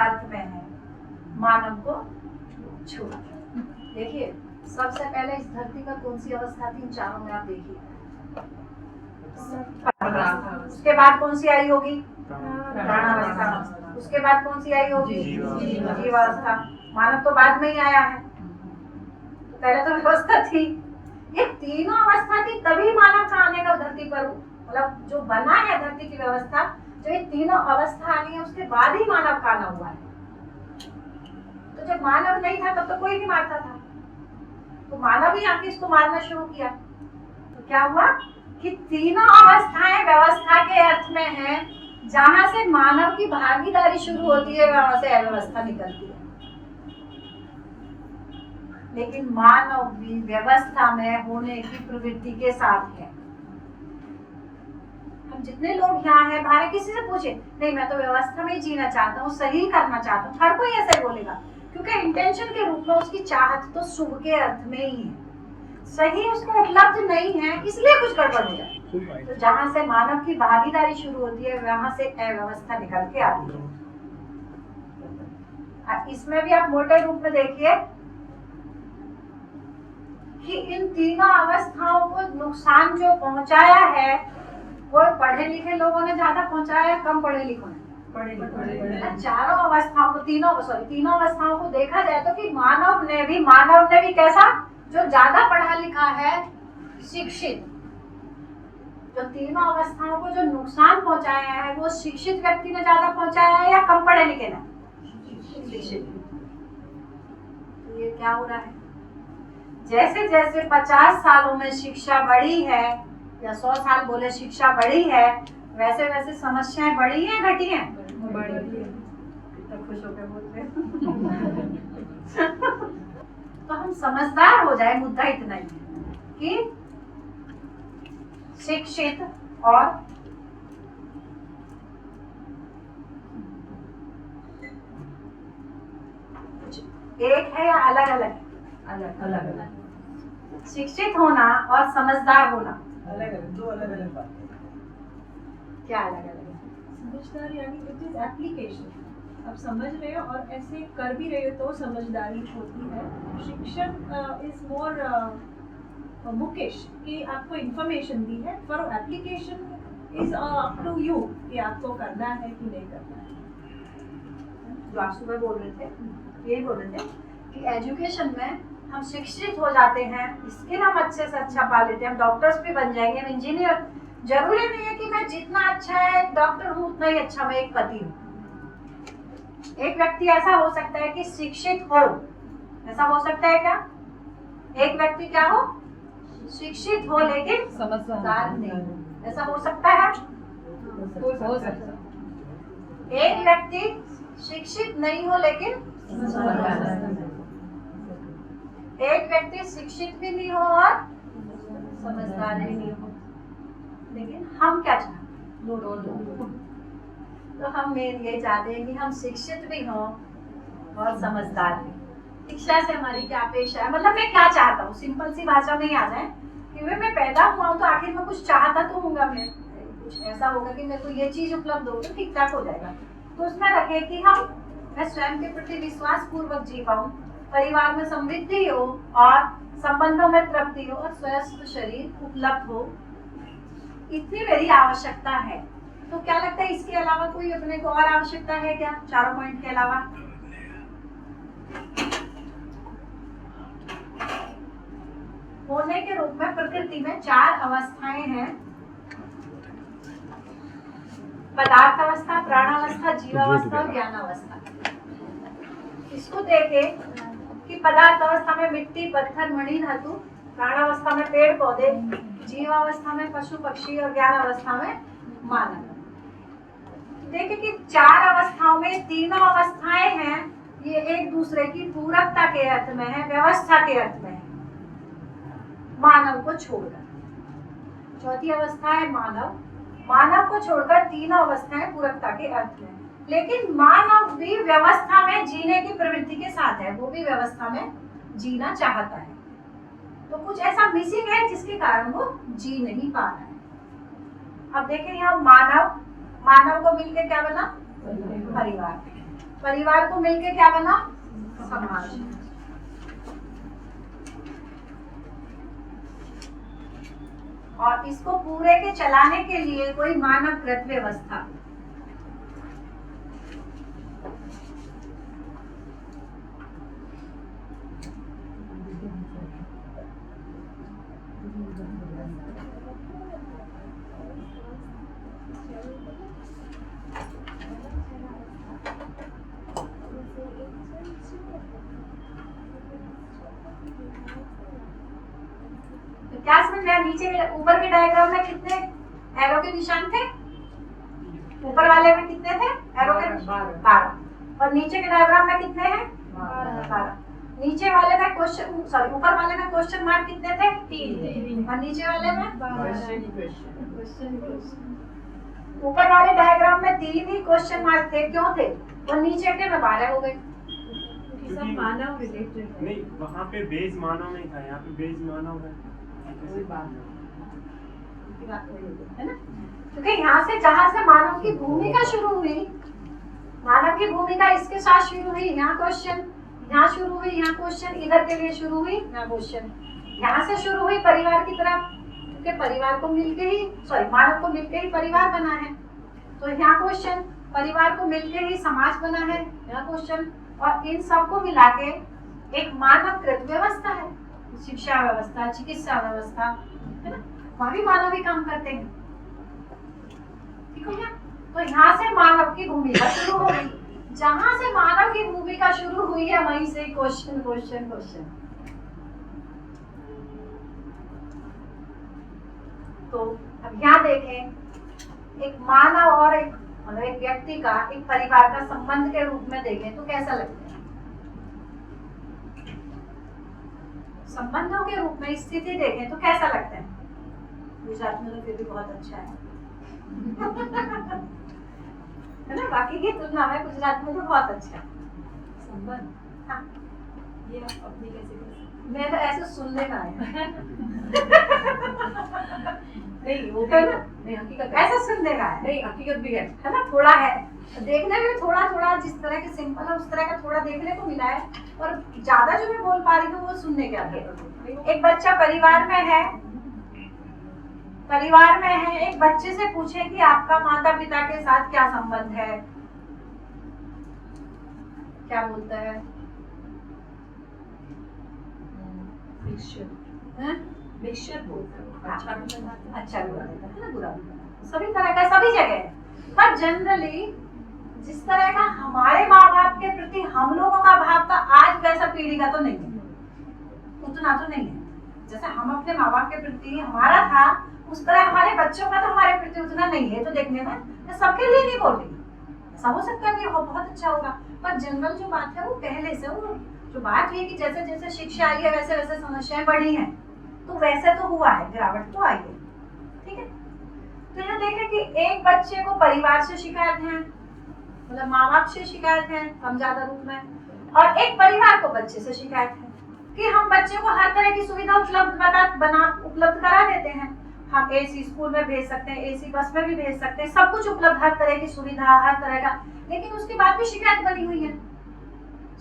अर्थ में है, मानव को छोड़। देखिए सबसे पहले इस धरती का कौन सी अवस्था थी, इन चारों में आप देखिए। उसके बाद कौन सी आई होगी, प्राणावस्था। उसके बाद कौन सी आई होगी, जीवावस्था। मानव तो बाद में ही आया है, तो पहले तो व्यवस्था थी। ये तीनों अवस्था थी तभी मानव का आने का धरती पर, मतलब जो बना है धरती की व्यवस्था, जो ये तीनों अवस्था आई है उसके बाद ही मानव का आना हुआ है। तो जब मानव नहीं था तब तो कोई नहीं मारता था, तो मानव ही आके इसको मारना शुरू किया। तो क्या हुआ कि तीनों अवस्थाएं व्यवस्था के अर्थ में है। जहां से मानव की भागीदारी शुरू होती है वहां से अव्यवस्था निकलती है। लेकिन मानव भी व्यवस्था में होने की प्रवृत्ति के साथ है। हम जितने लोग यहाँ हैं, बाहर किसी से पूछे, नहीं मैं तो व्यवस्था में ही जीना चाहता हूँ, सही करना चाहता हूँ, हर कोई ऐसा ही बोलेगा, क्योंकि इंटेंशन के रूप में उसकी चाहत तो शुभ के अर्थ में ही है, सही उसको उपलब्ध नहीं है, इसलिए कुछ गड़बड़ हो जाए। तो जहां से मानव की भागीदारी शुरू होती है वहां से अव्यवस्था निकल के आती है। इसमें भी आप मोटे रूप में देखिए कि इन तीनों अवस्थाओं को नुकसान जो पहुंचाया है वो पढ़े लिखे लोगों ने ज्यादा पहुंचाया है, कम पढ़े लिखों ने? चारों अवस्थाओं को, तीनों अवस्थाओं को देखा जाए तो कि मानव ने भी कैसा, जो ज्यादा पढ़ा लिखा है, शिक्षित, जो तीनों अवस्थाओं को जो नुकसान पहुंचाया है वो शिक्षित व्यक्ति ने ज्यादा पहुंचाया है या कम पढ़े लिखे ने? शिक्षित। तो ये क्या हो रहा है, जैसे जैसे 50 सालों में शिक्षा बढ़ी है या 100 साल बोले शिक्षा बढ़ी है, वैसे वैसे समस्याएं बढ़ी हैं घटी हैं? बढ़ी है। कितना खुश होकर बोलते हैं। तो हम समझदार हो जाए, मुद्दा इतना ही है कि शिक्षित और एक है या अलग अलग? अलग अलग। शिक्षित होना और समझदार होना अलग अलग, दो अलग अलग बातें। क्या अलग अलग? समझदार यानी इट इज एप्लीकेशन, आप समझ रहे हो और ऐसे कर भी रहे हो तो समझदारी होती है। शिक्षण इज मोर बुकिश कि आपको इंफॉर्मेशन दी है, for application is up to you कि आपको करना है कि नहीं करना है। जो आप सुबह बोल रहे थे, यही बोल रहे थे कि एजुकेशन में हम शिक्षित हो जाते हैं, स्किल हम अच्छे से अच्छा पा लेते हैं, हम डॉक्टर्स भी बन जाएंगे, हम इंजीनियर। जरूरी नहीं है कि मैं जितना अच्छा है डॉक्टर हूँ उतना ही अच्छा मैं एक पति हूँ। एक व्यक्ति ऐसा हो सकता है कि शिक्षित हो, ऐसा हो सकता है क्या? एक व्यक्ति क्या हो, शिक्षित हो लेकिन समझदार नहीं हो, ऐसा हो सकता है? हो सकता है। एक व्यक्ति शिक्षित नहीं हो लेकिन एक व्यक्ति शिक्षित भी नहीं हो और समझदार भी नहीं हो, लेकिन हम क्या चाहते हैं? दोनों। तो हम मेन ये चाहते हैं कि हम शिक्षित भी हों और समझदार भी। शिक्षा से हमारी क्या अपेक्षा है, मतलब मैं क्या चाहता हूँ, सिंपल सी भाषा में ही आ जाए कि मैं पैदा हुआ हूँ तो आखिर में कुछ चाहता तो हूँगा, मैं कुछ ऐसा होगा कि मेरे को ये चीज उपलब्ध होगी तो ठीक ठाक हो जाएगा। तो उसमें रखे कि मैं स्वयं के प्रति विश्वास पूर्वक जी पाऊँ, परिवार में समृद्धि हो और संबंधों में तृप्ति हो और स्वस्थ शरीर उपलब्ध हो, इतनी मेरी आवश्यकता है। तो क्या लगता है इसके अलावा कोई अपने को और आवश्यकता है क्या, चारों पॉइंट के अलावा? होने के रूप में प्रकृति में 4 अवस्थाएं हैं, पदार्थ अवस्था, प्राणावस्था, जीवावस्था और ज्ञानावस्था। इसको देखे कि पदार्थ अवस्था में मिट्टी, पत्थर, मणि, धातु, प्राणावस्था में पेड़ पौधे, जीवावस्था में पशु पक्षी और ज्ञानावस्था में मानव। देखे कि 4 अवस्थाओं में तीनों अवस्थाएं हैं, ये एक दूसरे की पूरकता के अर्थ में है, व्यवस्था के अर्थ में है, मानव को छोड़कर। चौथी अवस्था है मानव, मानव को छोड़कर तीनों अवस्थाएं पूरकता के अर्थ में। लेकिन मानव भी व्यवस्था में जीने की प्रवृत्ति के साथ है, वो भी व्यवस्था में जीना चाहता है, तो कुछ ऐसा मिसिंग है जिसके कारण वो जी नहीं पा रहा है। अब देखें यहाँ मानव को मिलकर क्या बना? परिवार। परिवार को मिलके क्या बना? समाज। और इसको पूरे के चलाने के लिए कोई मानवकृत व्यवस्था। तो क्या समझ में आया? नीचे ऊपर के डायग्राम में कितने एरो के निशान थे? ऊपर वाले में कितने थे एरो के? 12। और नीचे के डायग्राम में कितने हैं? 12। नीचे वाले में क्वेश्चन, सॉरी ऊपर वाले में क्वेश्चन मार्क कितने थे? 3। और नीचे वाले में ऊपर वाले डायग्राम में 3 ही क्वेश्चन मार्क थे। क्यों थे? और नीचे के में 12 हो गए। सब मानव रिलेटेड है। नहीं, वहाँ पे बेस मानव नहीं था, यहाँ पे बेस मानव है। कोई बात है ना, क्योंकि यहाँ से जहाँ से मानव की भूमिका शुरू हुई, मानव की भूमिका इसके साथ शुरू हुई, यहाँ क्वेश्चन, यहाँ शुरू हुई, यहाँ क्वेश्चन, इधर के लिए शुरू हुई, यहाँ क्वेश्चन, यहाँ से शुरू हुई परिवार की तरफ, क्योंकि परिवार को मिलके ही, सॉरी मानव को मिलके ही परिवार बना है, तो यहाँ क्वेश्चन, परिवार को मिलके ही समाज बना है, यहाँ क्वेश्चन, और इन सबको मिला के एक मानवकृत व्यवस्था है। शिक्षा व्यवस्था, चिकित्सा व्यवस्था, है ना, वहाँ भी मानव ही काम करते हैं। ठीक हो गया? तो यहाँ से मानव की भूमिका शुरू हो गई। जहां से मानव की भूमिका शुरू हुई है वहीं से क्वेश्चन क्वेश्चन क्वेश्चन। तो अब यहाँ देखें, एक मानव और एक मतलब एक व्यक्ति का, एक परिवार का संबंध के रूप में देखें तो कैसा लगता है? संबंधों के रूप में स्थिति देखें तो कैसा लगता है? गुजरात में तो फिर भी बहुत अच्छा है है ना, बाकी की तुलना में गुजरात में तो बहुत अच्छा है संबंध। हाँ। ये आप अपनी कैसे कर सकते? मैं तो ऐसे सुनने का आया नहीं वो भी है ना? नहीं, हकीकत ऐसे सुनने का है, नहीं, हकीकत भी है। है ना, थोड़ा है देखने में, थोड़ा थोड़ा जिस तरह के सिंपल है उस तरह का थोड़ा देखने को मिला है, और ज्यादा जो मैं बोल पा रही हूँ वो सुनने के आगे। एक बच्चा परिवार में है, एक बच्चे से पूछे कि आपका माता पिता के साथ क्या संबंध है, क्या बोलता है? मिक्सचर बोलता है, अच्छा भी बताता है, अच्छा भी बताता है ना, बुरा भी बताता है, सभी तरह का, सभी जगह है। पर जनरली जिस तरह का हमारे माँ बाप के प्रति हम लोगों का भाव था, आज वैसा पीढ़ी का तो नहीं है, उतना तो नहीं है। जैसे हम अपने माँ बाप के प्रति हमारा था, उस तरह हमारे बच्चों का तो हमारे प्रति उतना नहीं है। तो देखने में मैं सबके लिए नहीं बोल रही, ऐसा हो सकता है कि बहुत अच्छा होगा, पर जनरल जो बात है वो पहले से, वो जो बात हुई कि जैसे जैसे शिक्षा आई है वैसे वैसे समस्याएं बढ़ी हैं, तो वैसे तो हुआ है, गिरावट तो आई है। ठीक है, तो यहाँ देखें कि एक बच्चे को परिवार से शिकायत है, मतलब माँ बाप से शिकायत है कम ज्यादा रूप में, और एक परिवार को बच्चे से शिकायत है कि हम बच्चे को हर तरह की सुविधा उपलब्ध करा देते हैं। हम एसी स्कूल में भेज सकते हैं, एसी बस में भी भेज सकते हैं, सब कुछ उपलब्ध, हर तरह की सुविधा, हर तरह का, लेकिन उसके बाद भी शिकायत बनी हुई है।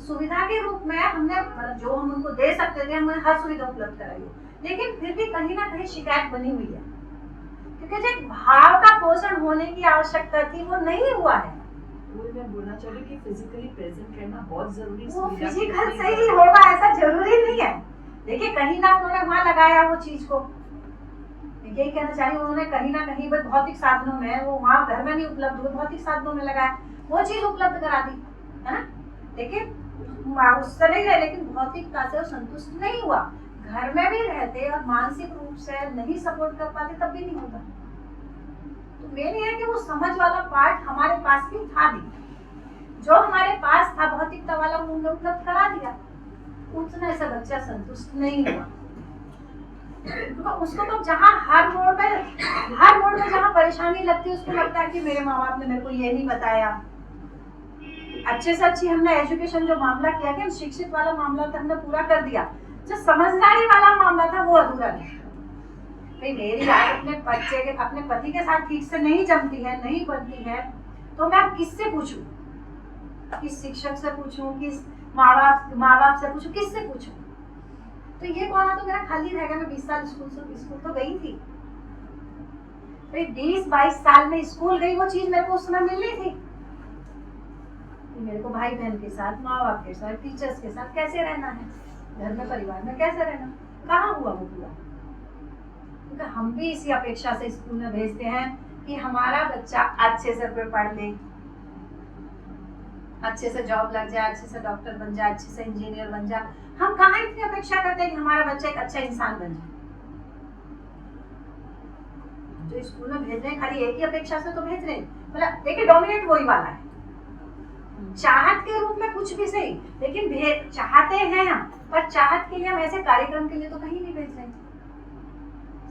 सुविधा के रूप में हमने मतलब जो हम उनको दे सकते थे, हमने हर सुविधा उपलब्ध कराई है, लेकिन फिर भी कहीं ना कहीं शिकायत बनी हुई है, क्योंकि जो भाव का पोषण होने की आवश्यकता थी वो नहीं हुआ है। वो मैं बोलना चाह रही हूँ कि फिजिकली प्रेजेंट रहना बहुत जरूरी है। वो फिजिकल से ही होगा ऐसा जरूरी नहीं है। देखिए कहीं ना उन्होंने वहाँ लगाया वो चीज को, यही कहना चाहिए, उन्होंने कहीं ना कहीं भौतिक साधनों में, वो वहाँ घर में नहीं उपलब्ध हुए, भौतिक साधनों में लगाया, वो चीज उपलब्ध करा दी, है ना, लेकिन उससे नहीं रहे, लेकिन भौतिकता से वो संतुष्ट नहीं हुआ। घर में भी रहते और मानसिक रूप से नहीं सपोर्ट कर पाते तब भी नहीं होता। तो मेन ये है कि वो समझ वाला पार्ट हमारे पास भी था, भी जो हमारे पास था भौतिकता वाला वो उपलब्ध करा दिया, उतना ऐसा बच्चा संतुष्ट नहीं हुआ। तो उसको तो जहाँ हर मोड़ में जहाँ परेशानी लगती है, उसको लगता है कि मेरे माँ बाप ने मेरे को ये नहीं बताया। अच्छे से अच्छी हमने एजुकेशन जो मामला किया कि शिक्षित वाला मामला तो हमने पूरा कर दिया, जो समझदारी वाला मामला था वो अधूरा रहा। भाई मेरी बात अपने पति के साथ ठीक से नहीं जमती है, नहीं बनती है, तो मैं अब किससे पूछूं? किस शिक्षक से पूछूं, किस माँ बाप से पूछूं, किससे पूछूं? तो ये कोना तो मेरा खाली रहेगा। मैं 20 साल स्कूल तो गई थी, भाई 20-22 साल में स्कूल गई, वो चीज मेरे को उस समय मिल रही थी कि मेरे को भाई बहन के साथ, माँ बाप के साथ, टीचर्स के साथ कैसे रहना है, घर में परिवार में कैसे रहना। कहाँ हुआ वो पूरा? क्योंकि हम भी इसी अपेक्षा से स्कूल में भेजते हैं कि हमारा बच्चा अच्छे से पढ़ ले, अच्छे से जॉब लग जाए, अच्छे से डॉक्टर बन जाए, अच्छे से इंजीनियर बन जाए। हम कहाँ इतनी अपेक्षा करते हैं कि हमारा बच्चा एक अच्छा इंसान बन जाए? जो स्कूल में भेज रहे हैं खाली एक ही अपेक्षा से तो भेज रहे हैं, मतलब देखिए डोमिनेट वही वाला है, चाहत के रूप में कुछ भी सही, लेकिन चाहते हैं हम, पर चाहत के लिए हम ऐसे कार्यक्रम के लिए तो कहीं नहीं भेज रहे।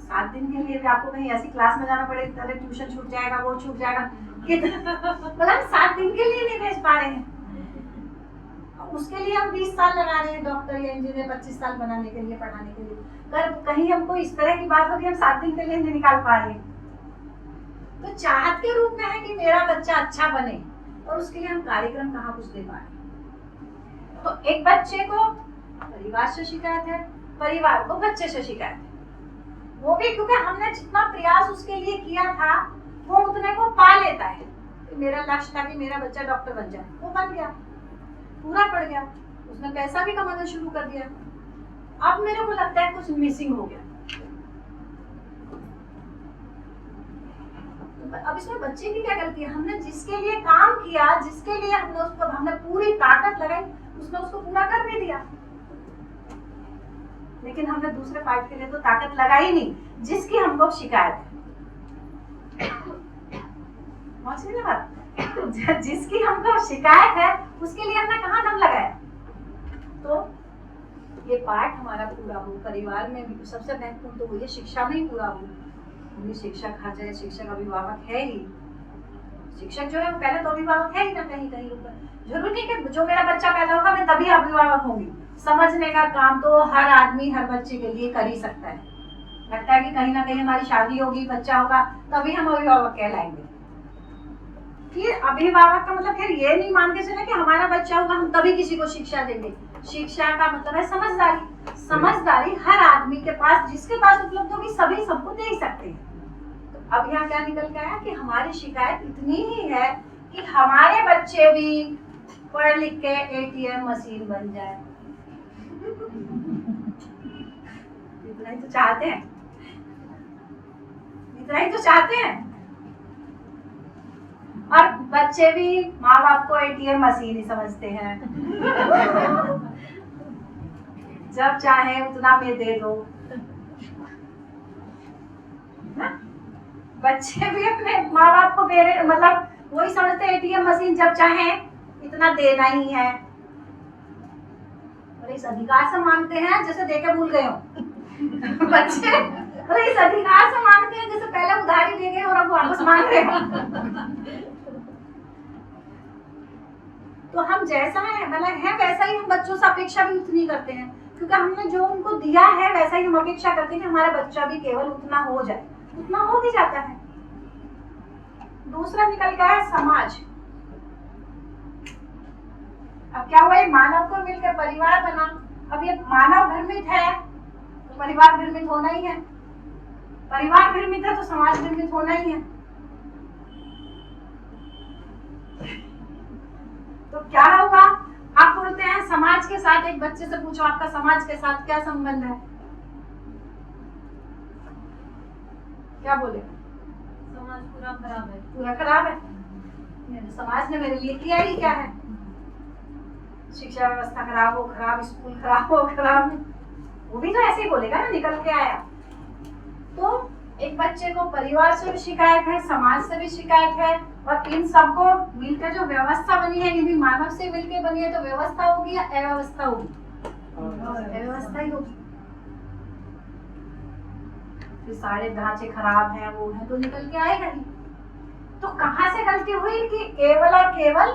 7 दिन के लिए भी आपको कहीं ऐसी क्लास में जाना पड़े, अरे ट्यूशन छूट जाएगा, वो छूट जाएगा, मतलब 7 दिन के लिए नहीं भेज पा रहे हैं। उसके लिए हम 20 साल लगा रहे हैं, डॉक्टर या इंजीनियर 25 साल बनाने के लिए, पढ़ाने के लिए। पर कहीं हमको इस तरह की बात होगी हम 7 दिन के लिए नहीं निकाल पा रहे हैं। तो चाहत के रूप में है कि मेरा बच्चा अच्छा बने, और उसके लिए हम कार्यक्रम कहाँ कुछ दे पा रहे हैं। तो एक बच्चे को परिवार से शिकायत है, परिवार को बच्चे से शिकायत है, वो भी क्योंकि हमने जितना प्रयास उसके लिए किया था वो उतने को पा लेता है। तो मेरा लक्ष्य था कि मेरा बच्चा डॉक्टर बन जाए, वो बन गया, पूरा पढ़ गया, उसने पैसा भी कमाना शुरू कर दिया। अब मेरे को लगता है कुछ मिसिंग हो गया। अब इसमें बच्चे की क्या गलती है? हमने जिसके लिए काम किया, जिसके लिए हमने पूरी ताकत लगाई, उसने उसको पूरा कर भी दिया। लेकिन हमने दूसरे पार्ट के लिए तो ताकत लगाई नहीं, जिसकी हमको शिकायत है। बात जिसकी हमको शिकायत है उसके लिए हमने कहाँ दम लगाया? तो ये पार्ट हमारा पूरा हो, परिवार में भी सबसे महत्वपूर्ण तो वो ये शिक्षा में ही पूरा हो। शिक्षक हर जगह, शिक्षक अभिभावक है ही, शिक्षक जो है वो पहले तो अभिभावक है ही ना कहीं कहीं ऊपर। जरूरी नहीं कि जो मेरा बच्चा पैदा होगा मैं तभी अभिभावक होंगी। समझने का काम तो हर आदमी हर बच्चे के लिए कर ही सकता है। लगता है कि कहीं ना कहीं हमारी शादी होगी, बच्चा होगा, तभी हम अभिभावक कहलाएंगे। फिर अभिभावक का मतलब फिर ये नहीं मान के चले कि हमारा बच्चा होगा हम तभी किसी को शिक्षा देंगे। शिक्षा का मतलब है समझदारी। समझदारी हर आदमी के पास, जिसके पास उपलब्ध होगी, सभी सबको दे ही सकते हैं। तो अब यहाँ क्या निकल के आया कि हमारी शिकायत इतनी ही है कि हमारे बच्चे भी पढ़ लिख के ATM मशीन बन जाए। इतना ही तो चाहते हैं, इतना ही तो चाहते हैं। और बच्चे भी माँ बाप को ATM मशीन ही समझते हैं। जब चाहे उतना में दे दो। बच्चे भी अपने माँ बाप को मतलब वही समझते हैं ATM मशीन जब चाहे इतना देना ही है। और इस अधिकार से मांगते हैं जैसे देके भूल गए हो। बच्चे और इस अधिकार से मांगते हैं जैसे पहले उधारी दे गए और अब वापस मांग रहे हो। तो हम जैसा है मतलब है वैसा ही हम बच्चों से अपेक्षा भी उतनी करते हैं, क्योंकि हमने जो उनको दिया है वैसा ही हम अपेक्षा करते हैं कि हमारा बच्चा भी केवल उतना हो जाए, उतना हो भी जाता है। दूसरा निकल गया है समाज। अब क्या हुआ, मानव को मिलकर परिवार बना। अब ये मानव भ्रमित है तो परिवार भ्रमित होना ही है, परिवार भ्रमित है तो समाज भ्रमित होना ही है। तो क्या होगा, आप बोलते हैं समाज के साथ, एक बच्चे से पूछो आपका समाज के साथ क्या संबंध है, क्या बोले? समाज पूरा खराब है, पूरा खराब है। समाज ने मेरे लिए किया ही क्या है? शिक्षा व्यवस्था खराब हो, खराब स्कूल खराब हो, खराब, वो भी तो ऐसे ही बोलेगा ना, निकल के आया। तो एक बच्चे को परिवार से भी शिकायत है, समाज से भी शिकायत है, और इन सबको मिलकर जो व्यवस्था बनी है, ये भी मानव से मिलकर बनी है, तो व्यवस्था होगी या अव्यवस्था होगी? अव्यवस्था ही होगी। फिर सारे ढांचे खराब हैं, वो है, तो निकल के आएगा ही। तो कहाँ से गलती हुई कि केवल और केवल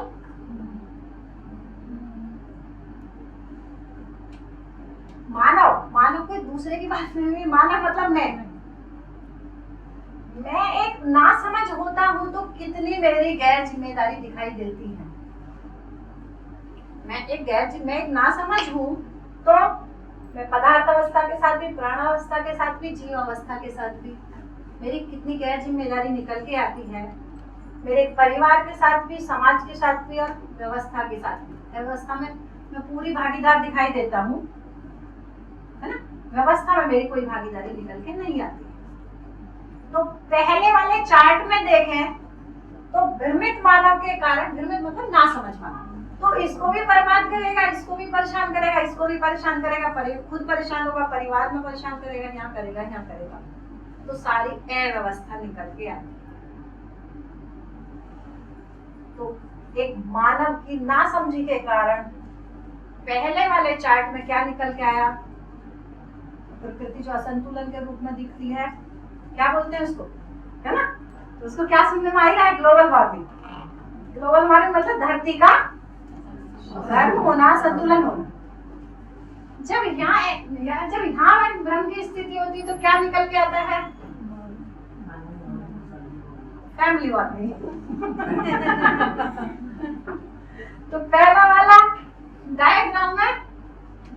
मानव को दूसरे की बात नहीं, मानव मतलब मैं एक ना समझ होता हूँ तो कितनी मेरी गैर जिम्मेदारी दिखाई देती है। मैं एक नासमझ हूँ, तो मैं पदार्थ अवस्था के साथ भी, प्राणावस्था के साथ भी, जीव अवस्था के साथ भी मेरी कितनी गैर जिम्मेदारी निकल के आती है, मेरे परिवार के साथ भी, समाज के साथ भी और व्यवस्था के साथ भी। व्यवस्था में मैं पूरी भागीदार दिखाई देता हूँ, है ना, व्यवस्था में मेरी कोई भागीदारी निकल के नहीं आती। तो पहले वाले चार्ट में देखें तो भ्रमित मानव के कारण, भ्रमित मतलब ना समझ मानव, तो इसको भी बर्बाद करेगा, इसको भी परेशान करेगा, इसको भी परेशान करेगा, खुद परेशान होगा, परिवार में परेशान करेगा, यहाँ करेगा, यहाँ करेगा, तो सारी अव्यवस्था निकल के आती है। तो एक मानव की नासमझी के कारण पहले वाले चार्ट में क्या निकल के आया, प्रकृति जो असंतुलन के रूप में दिखती है, क्या बोलते हैं उसको, है ना, तो उसको क्या समझ में आ रहा है, ग्लोबल वार्मिंग। ग्लोबल वार्मिंग मतलब धरती का गर्म होना, संतुलन होना। जब यहाँ ब्रह्म की स्थिति होती तो क्या निकल के आता है, फैमिली वार्मिंग। तो पहला वाला डायग्राम में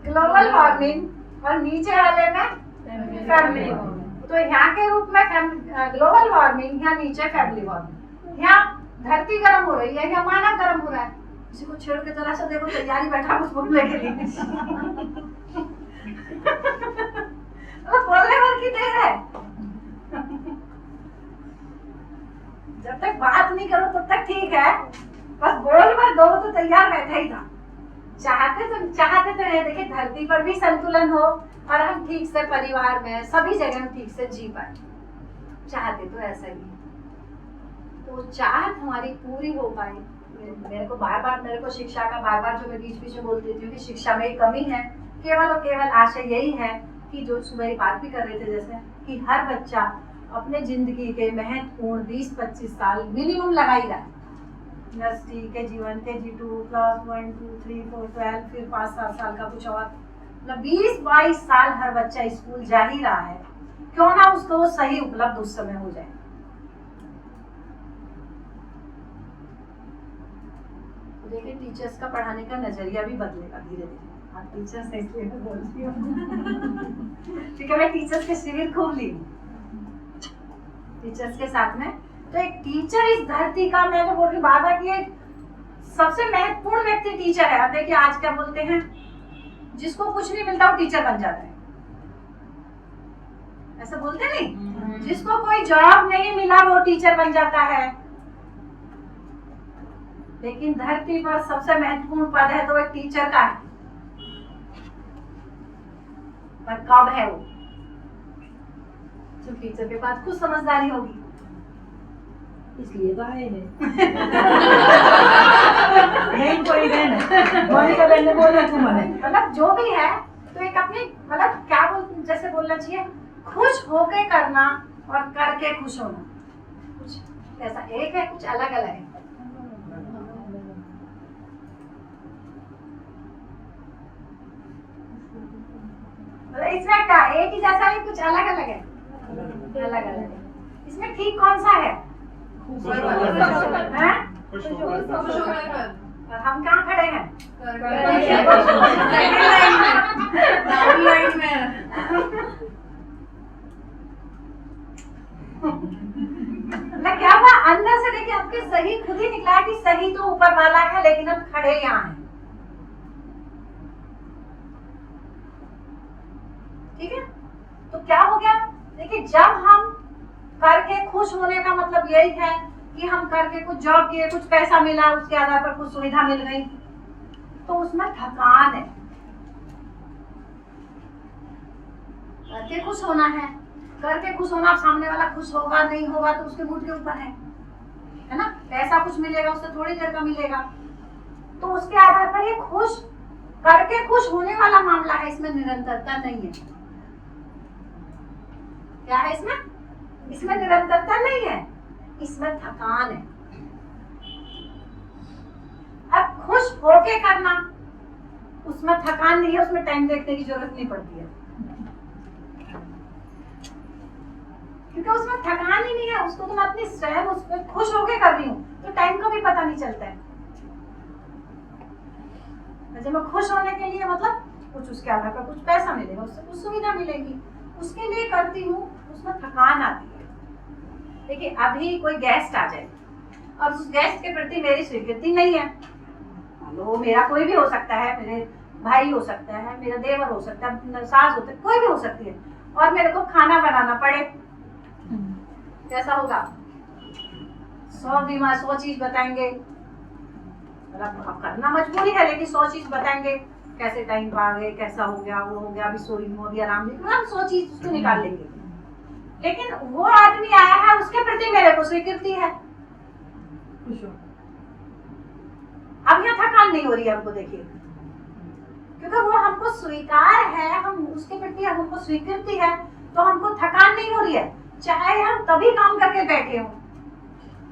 ग्लोबल वार्मिंग और नीचे वाले में फैमिली वार्मिंग। तो यहाँ के रूप में ग्लोबल वार्मिंग, यहाँ नीचे फैमिली वार्मिंग। यहाँ धरती गर्म हो रही है, यहाँ मानव गर्म हो रहा है। किसी को छेड़ के जरा सा देखो, तैयारी बैठा कुछ बोलने के लिए। बोलने भर की देर है, जब तक बात नहीं करो तब तक ठीक है, बस बोल भर दो तो तैयार बैठा ही था। चाहते तो ये देखिए धरती पर भी संतुलन हो और हम ठीक से परिवार में सभी जगह हम ठीक से जी पाए, चाहते तो ऐसा ही। तो चाहत हमारी पूरी हो पाए। मेरे को शिक्षा का बार जो मैं बीच में बोलती थी कि शिक्षा में कमी है, केवल और केवल आशय यही है कि जो सुबह बात भी कर रहे थे, जैसे कि हर बच्चा अपने जिंदगी के महत्वपूर्ण 20-25 साल मिनिमम लगा ही रहा है। नर्सरी के जीवन के G2 क्लास 1 2 3 4 12, फिर 5-7 साल का कुछ और, मतलब 20-22 साल हर बच्चा स्कूल जा ही रहा है। क्यों ना उसको सही उपलब्ध उस समय हो जाए। तो देखिए टीचर्स का पढ़ाने का नजरिया भी बदलेगा धीरे धीरे। आप टीचर्स हैं इसलिए मैं बोलती हूँ, ठीक है। मैं टीचर्स के शिविर खूब ली टीचर्स के साथ में। तो एक टीचर इस धरती का, मैं जो बोल रही बाबा की एक सबसे महत्वपूर्ण व्यक्ति टीचर है। अब देखिए आज क्या बोलते हैं, जिसको कुछ नहीं मिलता वो टीचर बन जाता है, ऐसा बोलते नहीं। जिसको कोई जॉब नहीं मिला वो टीचर बन जाता है। लेकिन धरती पर सबसे महत्वपूर्ण पद है तो एक टीचर का है, पर कब है वो, जो टीचर के पास कुछ समझदारी होगी, इसलिए तो आए हैं। नहीं कोई बहन मोनिका बहन ने बोला तुम मने, मतलब जो भी है तो एक अपनी, मतलब क्या बोल, जैसे बोलना चाहिए खुश होके करना और करके खुश होना, कुछ ऐसा एक है, कुछ अलग अलग है। मतलब इसमें क्या एक ही जैसा है, कुछ अलग अलग है, अलग अलग है। इसमें ठीक कौन सा है? हैं? और हम कहाँ खड़े हैं? क्या हुआ, अंदर से देखिए आपके सही खुद ही निकला कि सही तो ऊपर वाला है, लेकिन हम खड़े यहाँ हैं। ठीक है, तो क्या हो गया, देखिए जब हम करके खुश होने का मतलब यही है कि हम करके कुछ जॉब किए, कुछ पैसा मिला, उसके आधार पर कुछ सुविधा मिल गई, तो उसमें थकान है। करके खुश होना है, करके खुश होना, सामने वाला खुश होगा नहीं होगा तो उसके मूड के ऊपर है ना। पैसा कुछ मिलेगा उससे थोड़ी देर का मिलेगा, तो उसके आधार पर ये खुश करके खुश होने वाला मामला है। इसमें निरंतरता नहीं है। क्या है इसमें? इसमें निरंतरता नहीं है, इसमें थकान है। अब खुश होके करना, उसमें थकान नहीं है, उसमें टाइम देखने की जरूरत नहीं पड़ती है, क्योंकि उसमें थकान ही नहीं है। उसको तो मैं अपनी स्वयं उसमें खुश होके कर रही हूँ, तो टाइम का भी पता नहीं चलता है। जब मैं खुश होने के लिए मतलब कुछ उसके अलावा कुछ पैसा मिलेगा, उससे कुछ सुविधा मिलेगी, उसके लिए करती हूँ, उसमें थकान आती है। देखिए अभी कोई गेस्ट आ जाए और उस गेस्ट के प्रति मेरी स्वीकृति नहीं है, वो मेरा कोई भी हो सकता है, मेरे भाई हो सकता है, मेरा देवर हो सकता है, सास होता है, कोई भी हो सकती है, और मेरे को खाना बनाना पड़े, कैसा होगा? 100 चीज बताएंगे, मतलब अब करना मजबूरी है लेकिन 100 चीज बताएंगे, कैसे टाइम पा गए, कैसा हो गया, वो हो गया, अभी सोई हूँ, अभी आराम नहीं, हम 100 चीज उसको निकाल लेंगे। लेकिन वो आदमी आया है, उसके प्रति मेरे को स्वीकृति है, अब यहाँ थकान नहीं हो रही है हमको, देखिए क्योंकि वो हमको स्वीकार है, हम उसके प्रति हमको स्वीकृति है, तो हमको थकान नहीं हो रही है, चाहे हम तभी काम करके बैठे हों।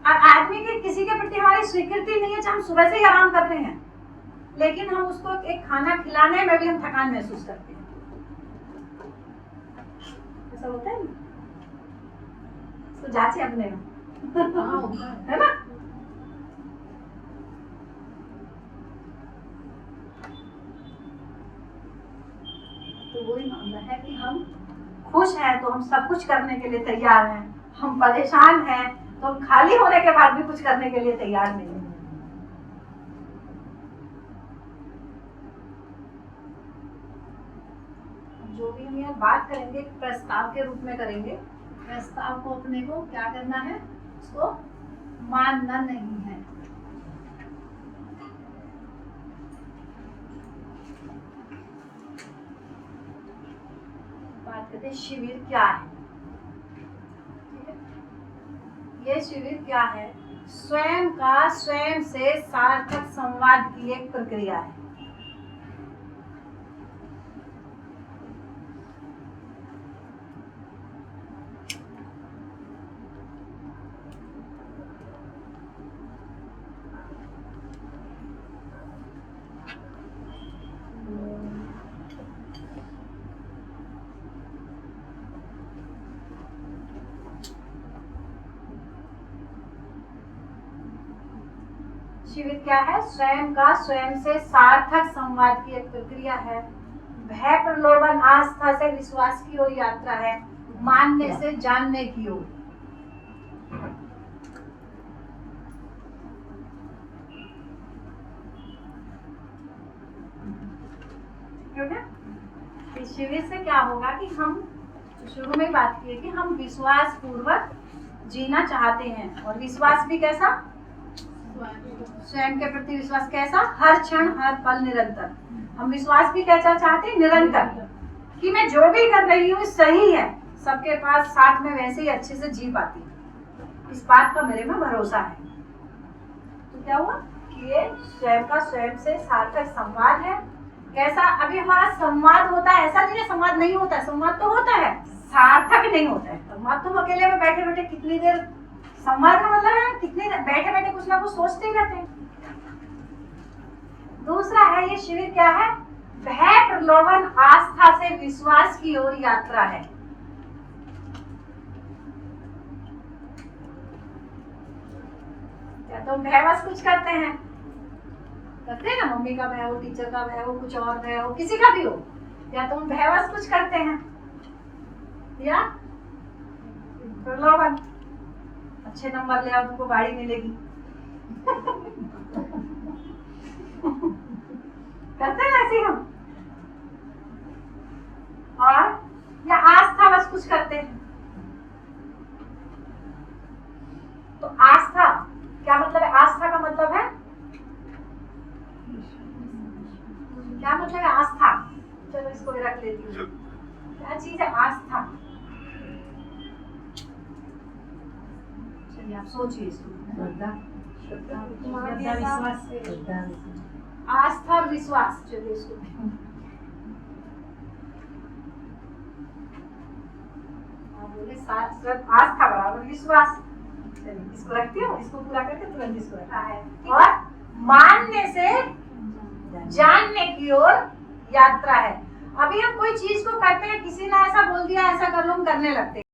और आदमी के किसी के प्रति हमारी स्वीकृति नहीं है, चाहे हम सुबह से ही आराम कर रहे हैं, लेकिन हम उसको एक खाना खिलाने में भी हम थकान महसूस करते हैं। ऐसा होता है तो जांचे अपने है ना। तो वही मामला है कि हम खुश हैं तो हम सब कुछ करने के लिए तैयार हैं, हम परेशान हैं तो हम खाली होने के बाद भी कुछ करने के लिए तैयार नहीं हैं। जो भी हम यहाँ बात करेंगे प्रस्ताव के रूप में करेंगे, प्रस्ताव को अपने को क्या करना है, उसको मानना नहीं है। बात करते हैं शिविर क्या है। ठीक है, ये शिविर क्या है? स्वयं का स्वयं से सार्थक संवाद की एक प्रक्रिया है। शिविर क्या है? स्वयं का स्वयं से सार्थक संवाद की एक प्रक्रिया है। भय प्रलोभन आस्था से विश्वास की ओर यात्रा है, मानने से जानने की ओर। इस शिविर से क्या होगा कि हम शुरू में बात की है कि हम विश्वास पूर्वक जीना चाहते हैं, और विश्वास भी कैसा? स्वयं के प्रति विश्वास कैसा? हर क्षण हर पल निरंतर। हम विश्वास भी कैसा चाहते हैं? निरंतर, कि मैं जो भी कर रही हूँ सही है, सबके पास साथ में वैसे ही अच्छे से जी पाती हूँ, इस बात का मेरे में भरोसा है। तो क्या हुआ कि ये स्वयं का स्वयं से सार्थक संवाद है। कैसा? अभी हमारा संवाद होता है, ऐसा नहीं है संवाद नहीं होता है, संवाद तो होता है, सार्थक नहीं होता है। संवाद तुम अकेले में बैठे बैठे कितनी देर, संवाद का मतलब है कितनी बैठे बैठे कुछ ना कुछ सोचते ही रहते हैं। दूसरा है ये शिविर क्या है? भय प्रलोभन आस्था से विश्वास की ओर यात्रा है। क्या तुम भयवश कुछ करते हैं? करते हैं ना, मम्मी का भय हो, टीचर का भय हो, कुछ और भय हो, किसी का भी हो, क्या तुम भयवश कुछ करते हैं? या प्रलोभन, अच्छे नंबर ले आओ तुमको गाड़ी मिलेगी करते हैं ऐसे हम। और या आस्था बस कुछ करते हैं। तो आस्था क्या मतलब है? आस्था का मतलब है क्या मतलब है? आस्था, चलो इसको भी रख लेती हूँ। क्या चीज है आस्था? चलिए आप सोचिए इसको। आस्था और विश्वास, चलिए इसको बोले आस्था बराबर विश्वास। चलिए इसको रखती हूँ, इसको पूरा करके तुरंत इसको रखा है। और मानने से जानने की ओर यात्रा है। अभी हम कोई चीज को करते हैं, किसी ने ऐसा बोल दिया ऐसा कर लो, हम करने लगते हैं।